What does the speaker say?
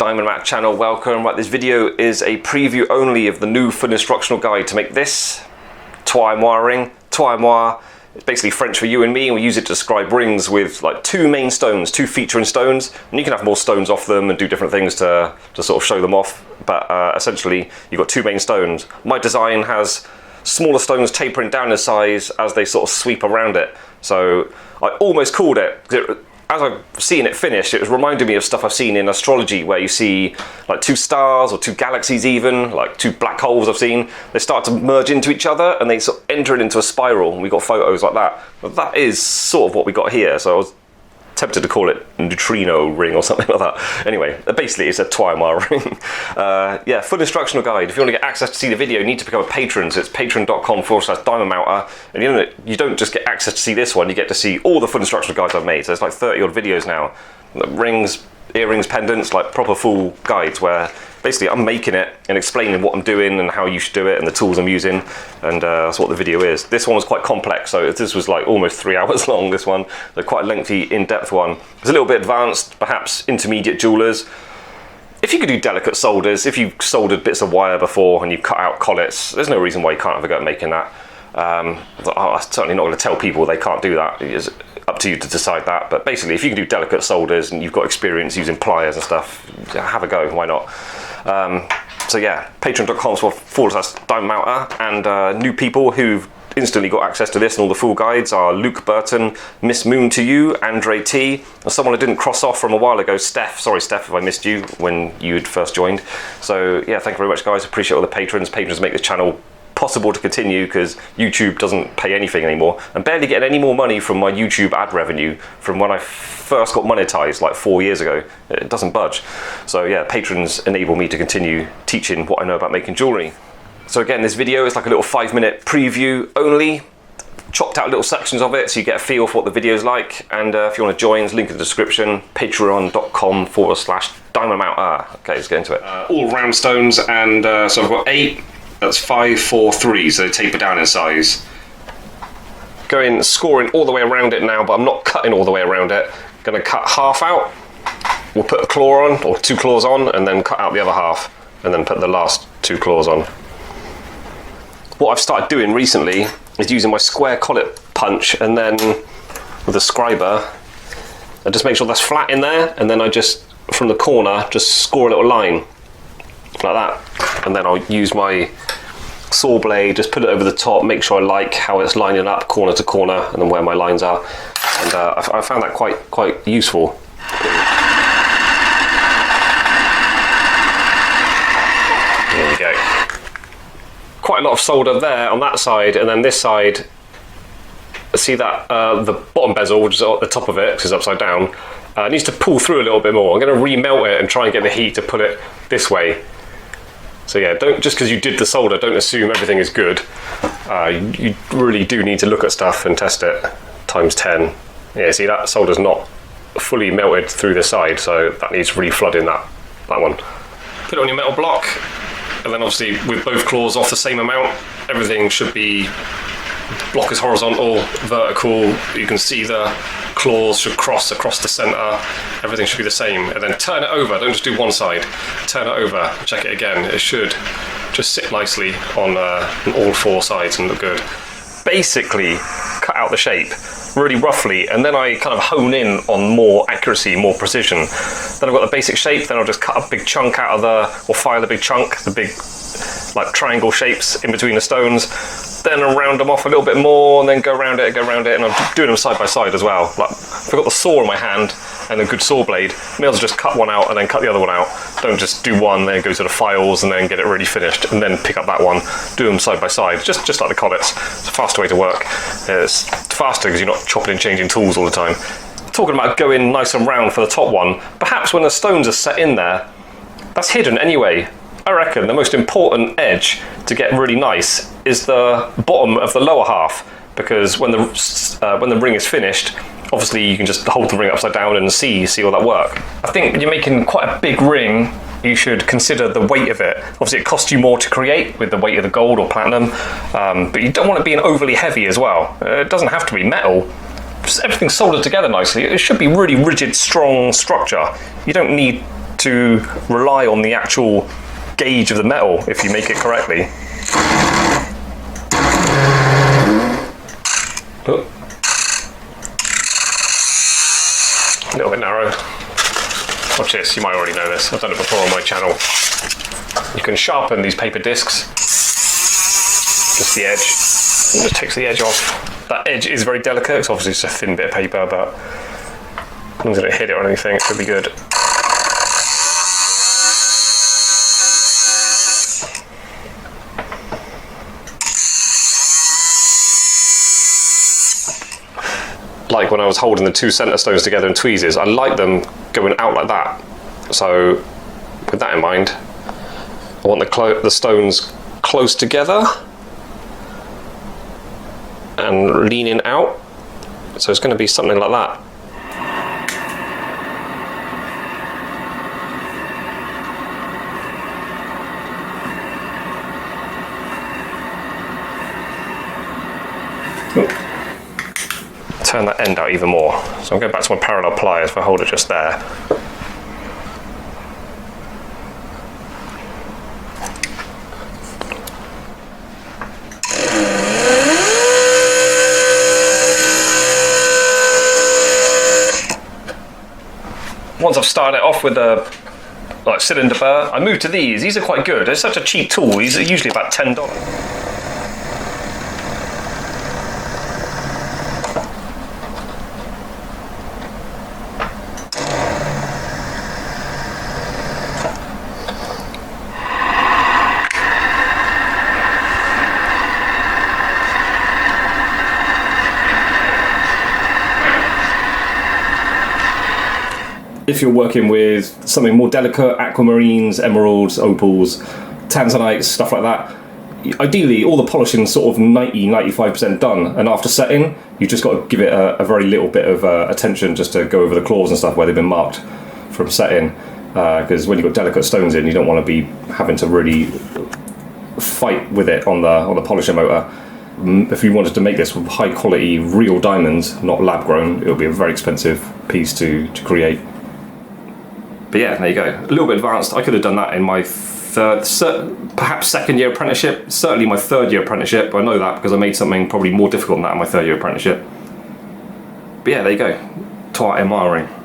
Diamond Mac channel, welcome. Right, this video is a preview only of the new full instructional guide to make this toietmoi ring. Toietmoi, it's basically French for you and me, and we use it to describe rings with like two main stones, two featuring stones, and you can have more stones off them and do different things to sort of show them off, but essentially you've got two main stones. My design has smaller stones tapering down in size as they sort of sweep around it, so I almost called it, as I've seen it finished, it was reminding me of stuff I've seen in astrology, where you see like two stars or two galaxies, even like two black holes I've seen. They start to merge into each other and they sort of enter it into a spiral, and we got photos like that. But that is sort of what we got here, so I was tempted to call it neutrino ring or something like that. Anyway, basically it's a toietmoi ring. Yeah, full instructional guide. If you want to get access to see the video, you need to become a patron. So it's patron.com/diamondmouter. And you don't just get access to see this one, you get to see all the full instructional guides I've made. So it's like 30 odd videos now. Rings, earrings, pendants, like proper full guides where basically I'm making it and explaining what I'm doing and how you should do it and the tools I'm using, and that's what the video is. This one was quite complex, so this was like almost 3 hours long, this one. So quite a lengthy, in-depth one. It's a little bit advanced, perhaps intermediate jewelers. If you could do delicate solders, if you've soldered bits of wire before and you cut out collets, there's no reason why you can't have a go at making that. I'm certainly not going to tell people they can't do that. It's up to you to decide that, but basically if you can do delicate solders and you've got experience using pliers and stuff, have a go, why not? So yeah, patron.com/diamondmouter, and new people who've instantly got access to this and all the full guides are Luke Burton, Miss Moon to You, Andre T, and someone I didn't cross off from a while ago, Steph. Sorry Steph if I missed you when you had first joined. So yeah, thank you very much guys, appreciate all the patrons. Patrons make this channel possible to continue because YouTube doesn't pay anything anymore. I'm barely getting any more money from my YouTube ad revenue from when I first got monetized like 4 years ago. It doesn't budge. So yeah, patrons enable me to continue teaching what I know about making jewellery. So again, this video is like a little 5-minute preview only. Chopped out little sections of it so you get a feel for what the video is like, and if you want to join, there's a link in the description, patreon.com/diamondmouter. Okay, let's get into it. All round stones, and so I've got 8. That's 5, 4, 3, so they taper down in size. Going scoring all the way around it now, but I'm not cutting all the way around it. Gonna cut half out. We'll put a claw on, or 2 claws on, and then cut out the other half, and then put the last 2 claws on. What I've started doing recently is using my square collet punch, and then with a scriber, I just make sure that's flat in there, and then I just, from the corner, just score a little line, like that. And then I'll use my saw blade, just put it over the top, make sure I like how it's lining up corner to corner and then where my lines are, and I found that quite useful. There we go. Quite a lot of solder there on that side, and then this side, see that the bottom bezel, which is at the top of it because it's upside down, needs to pull through a little bit more. I'm going to remelt it and try and get the heat to pull it this way. So yeah, don't, just because you did the solder, don't assume everything is good. You really do need to look at stuff and test it times 10. Yeah, see that solder's not fully melted through the side, so that needs reflooding that one. Put it on your metal block, and then obviously with both claws off the same amount, everything should be, block is horizontal, vertical, you can see the claws should cross across the center, everything should be the same, and then turn it over, don't just do one side, turn it over, check it again, it should just sit nicely on all 4 sides and look good. Basically cut out the shape really roughly, and then I kind of hone in on more accuracy, more precision. Then I've got the basic shape, then I'll just cut a big chunk out of or file the big chunk, the big like triangle shapes in between the stones, then I'll round them off a little bit more, and then go around it, and I'm doing them side by side as well. Like, if I've got the saw in my hand and a good saw blade, I may as well just cut one out and then cut the other one out. Don't just do one, then go to the files and then get it really finished, and then pick up that one, do them side by side, just like the collets. It's a faster way to work. It's faster because you're not chopping and changing tools all the time. Talking about going nice and round for the top one, perhaps when the stones are set in there, that's hidden anyway. I reckon the most important edge to get really nice is the bottom of the lower half, because when the ring is finished, obviously you can just hold the ring upside down and see all that work. I think when you're making quite a big ring, you should consider the weight of it. Obviously it costs you more to create with the weight of the gold or platinum, but you don't want it being overly heavy as well. It doesn't have to be metal. Just everything's soldered together nicely. It should be really rigid, strong structure. You don't need to rely on the actual gauge of the metal if you make it correctly. Oh. A little bit narrow. Watch this, you might already know this. I've done it before on my channel. You can sharpen these paper discs. Just the edge. It just takes the edge off. That edge is very delicate. It's obviously just a thin bit of paper, but as long as I don't hit it or anything, it should be good. Like when I was holding the two centre stones together in tweezers, I like them going out like that. So with that in mind, I want the stones close together and leaning out. So it's going to be something like that. Turn that end out even more. So I'll go back to my parallel pliers if I hold it just there. Once I've started it off with a cylinder burr, I move to these. These are quite good. It's such a cheap tool. These are usually about $10. If you're working with something more delicate, aquamarines, emeralds, opals, tanzanites, stuff like that, ideally all the polishing's sort of 90-95% done, and after setting you've just got to give it a very little bit of attention just to go over the claws and stuff where they've been marked from setting, because when you've got delicate stones in, you don't want to be having to really fight with it on the polishing motor. If you wanted to make this with high quality real diamonds, not lab grown, it would be a very expensive piece to create. But yeah, there you go. A little bit advanced. I could have done that in my perhaps second year apprenticeship, certainly my third year apprenticeship. I know that because I made something probably more difficult than that in my third year apprenticeship. But yeah, there you go. Toietmoi.